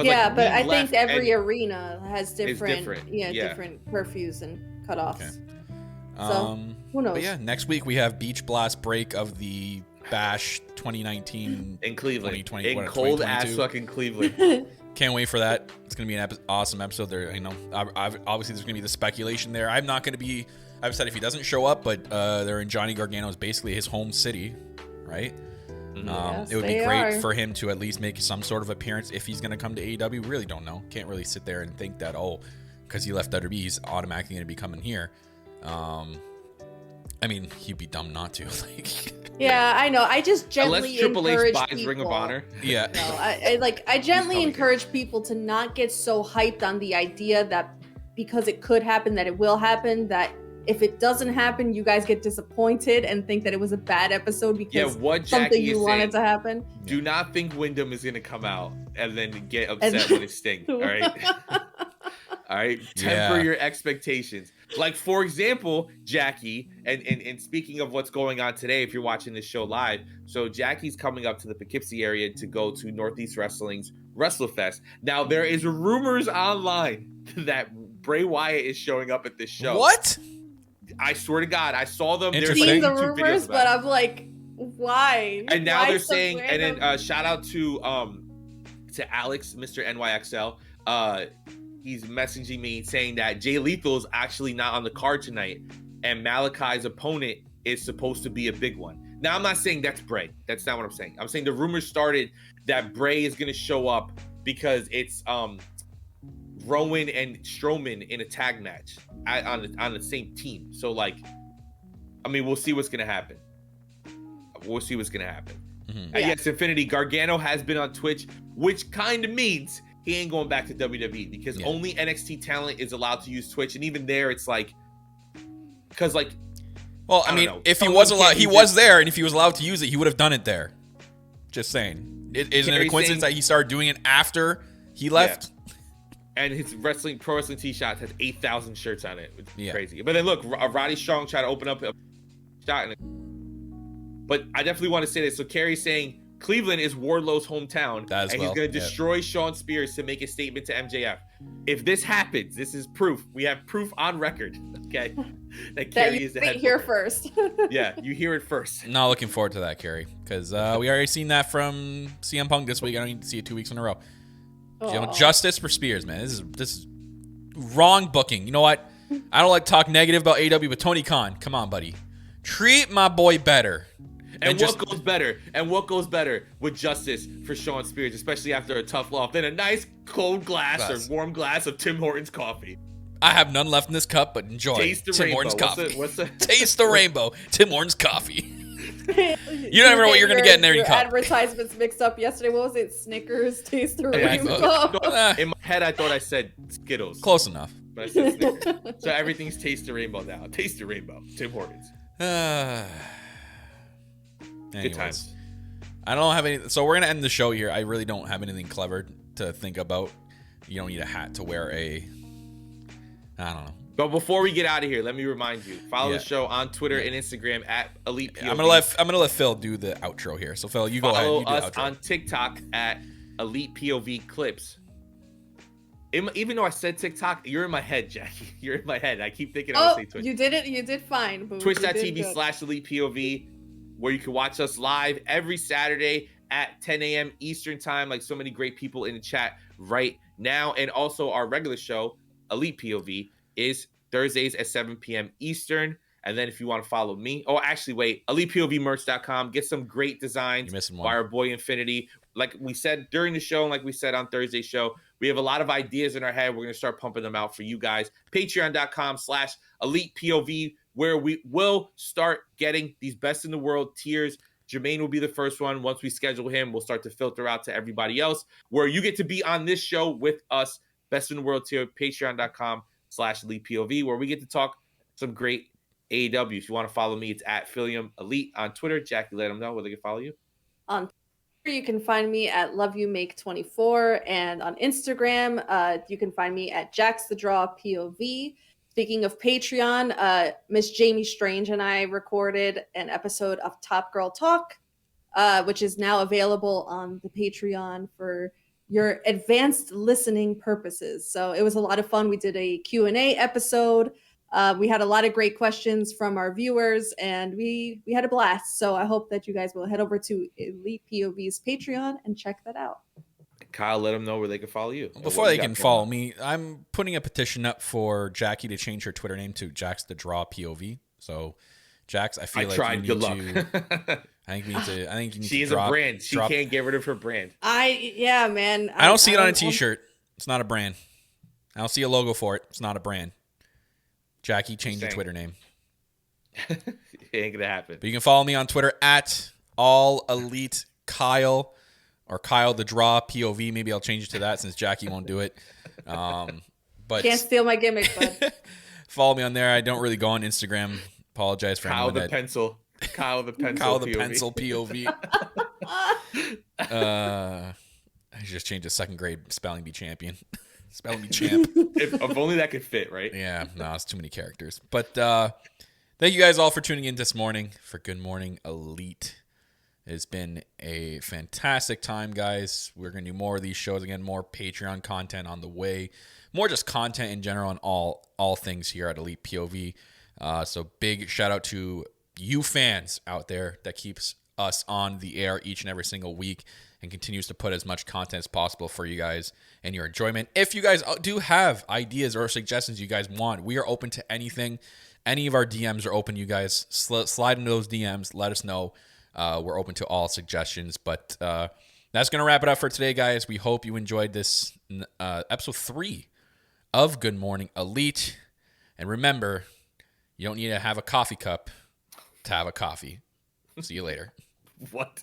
Yeah, but I think every arena has different curfews and cutoffs. Okay. So who knows? But yeah, next week we have Beach Blast break of the Bash 2019 in Cleveland, 2020, in cold ass fucking Cleveland. Can't wait for that. It's gonna be an awesome episode. There, obviously there's gonna be the speculation there. I'm not gonna be. I've said if he doesn't show up, but they're in Johnny Gargano's basically his home city, right? Yes, it would be great for him to at least make some sort of appearance if he's gonna come to AEW. We really don't know. Can't really sit there and think that because he left WWE, he's automatically gonna be coming here. I mean, he'd be dumb not to. Yeah, I know. I just gently encourage buys people. Ring of Honor. Yeah. No, I gently encourage people to not get so hyped on the idea that because it could happen, that it will happen, that if it doesn't happen, you guys get disappointed and think that it was a bad episode because something you wanted to happen. Do not think Wyndham is going to come out and then get upset when it stings. All right. All right. Temper your expectations. Like, for example, Jackie, and speaking of what's going on today, if you're watching this show live, so Jackie's coming up to the Poughkeepsie area to go to Northeast Wrestling's WrestleFest. Now, there is rumors online that Bray Wyatt is showing up at this show. What? I swear to God, I saw them. I've seen the rumors, but I'm like, why? And now they're saying, random? And then shout out to Alex, Mr. NYXL. He's messaging me saying that Jay Lethal is actually not on the card tonight, and Malachi's opponent is supposed to be a big one. Now, I'm not saying that's Bray. That's not what I'm saying. I'm saying the rumors started that Bray is going to show up because it's Rowan and Strowman in a tag match on the same team. So, like, I mean, we'll see what's going to happen. Mm-hmm. Yes, Infinity Gargano has been on Twitch, which kind of means he ain't going back to WWE because only NXT talent is allowed to use Twitch. And even there, it's like, because, like, well, I mean, if he was allowed, he was there, and if he was allowed to use it, he would have done it there. Just saying. Isn't it a coincidence that he started doing it after he left? Yeah. And his pro wrestling T-Shots has 8,000 shirts on it. It's crazy. But then look, Roddy Strong tried to open up a shot. But I definitely want to say this. So Kerry's saying Cleveland is Wardlow's hometown, and he's going to destroy Shawn Spears to make a statement to MJF. If this happens, this is proof. We have proof on record, okay, that Kerry is the head here first. Yeah, you hear it first. Not looking forward to that, Kerry, because we already seen that from CM Punk this week. I don't need to see it 2 weeks in a row. Justice for Spears, man. This is wrong booking. You know what? I don't like to talk negative about AW, but Tony Khan, come on, buddy. Treat my boy better. And what goes better? And what goes better with justice for Shawn Spears, especially after a tough loss, than a nice cold glass or warm glass of Tim Hortons coffee? I have none left in this cup, but enjoy Taste the Tim rainbow. Hortons coffee. What's the Taste the rainbow. Tim Hortons coffee. You never know what you're going to get in every cup. Advertisements mixed up yesterday. What was it? Snickers, Taste the Rainbow. In my head, I thought I said Skittles. Close enough. But I said Snickers. So everything's Taste the Rainbow now. Taste the Rainbow. Tim Hortons. Good times. I don't have any. So we're gonna end the show here. I really don't have anything clever to think about. You don't need a hat to wear I don't know. But before we get out of here, let me remind you: follow the show on Twitter and Instagram at Elite POV. I'm gonna let Phil do the outro here. So Phil, you go ahead. Follow us on TikTok at Elite POV Clips. Even though I said TikTok, you're in my head, Jackie. You're in my head. I keep thinking I would say Twitch. You did it. You did fine. Twitch.tv/Elite POV. Where you can watch us live every Saturday at 10 a.m. Eastern time, like so many great people in the chat right now. And also our regular show, Elite POV, is Thursdays at 7 p.m. Eastern. And then if you want to follow me, ElitePOVmerch.com, get some great designs by our boy Infinity. Like we said during the show, and like we said on Thursday's show, we have a lot of ideas in our head. We're going to start pumping them out for you guys. Patreon.com/Elite POV, where we will start getting these best in the world tiers. Jermaine will be the first one. Once we schedule him, we'll start to filter out to everybody else, where you get to be on this show with us. Best in the world tier, patreon.com/Elite POV, where we get to talk some great AEW. If you want to follow me, it's at Philium Elite on Twitter. Jackie, let them know where they can follow you. On Twitter, you can find me at LoveYouMake24, and on Instagram, you can find me at JacksTheDrawPOV. Speaking of Patreon, Miss Jamie Strange and I recorded an episode of Top Girl Talk, which is now available on the Patreon for your advanced listening purposes. So it was a lot of fun. We did a Q&A episode. We had a lot of great questions from our viewers, and we had a blast. So I hope that you guys will head over to Elite POV's Patreon and check that out. Kyle, let them know where they can follow you. Before they can follow me, I'm putting a petition up for Jackie to change her Twitter name to Jax the Draw POV. So, Jax, I feel like tried. you Good need luck. to. I think you need to. She is a brand. She can't get rid of her brand. Yeah, man. I don't see it on a T-shirt. It's not a brand. I don't see a logo for it. It's not a brand. Jackie, change your Twitter name. It ain't gonna happen. But you can follow me on Twitter at AllEliteKyle. Or Kyle the Draw POV. Maybe I'll change it to that since Jackie won't do it. But can't steal my gimmick, bud. Follow me on there. I don't really go on Instagram. Apologize for Kyle the that. Pencil. Kyle the Pencil. Kyle the POV. Pencil POV. I should just change to second grade spelling bee champion. Spelling bee champ. If only that could fit, right? Yeah, no, it's too many characters. But thank you guys all for tuning in this morning for Good Morning Elite. It's been a fantastic time, guys. We're going to do more of these shows again, more Patreon content on the way, more just content in general on all things here at Elite POV. So big shout out to you fans out there that keeps us on the air each and every single week and continues to put as much content as possible for you guys and your enjoyment. If you guys do have ideas or suggestions you guys want, we are open to anything. Any of our DMs are open, you guys. Slide into those DMs. Let us know. We're open to all suggestions, but that's going to wrap it up for today, guys. We hope you enjoyed this episode 3 of Good Morning Elite. And remember, you don't need to have a coffee cup to have a coffee. See you later. What?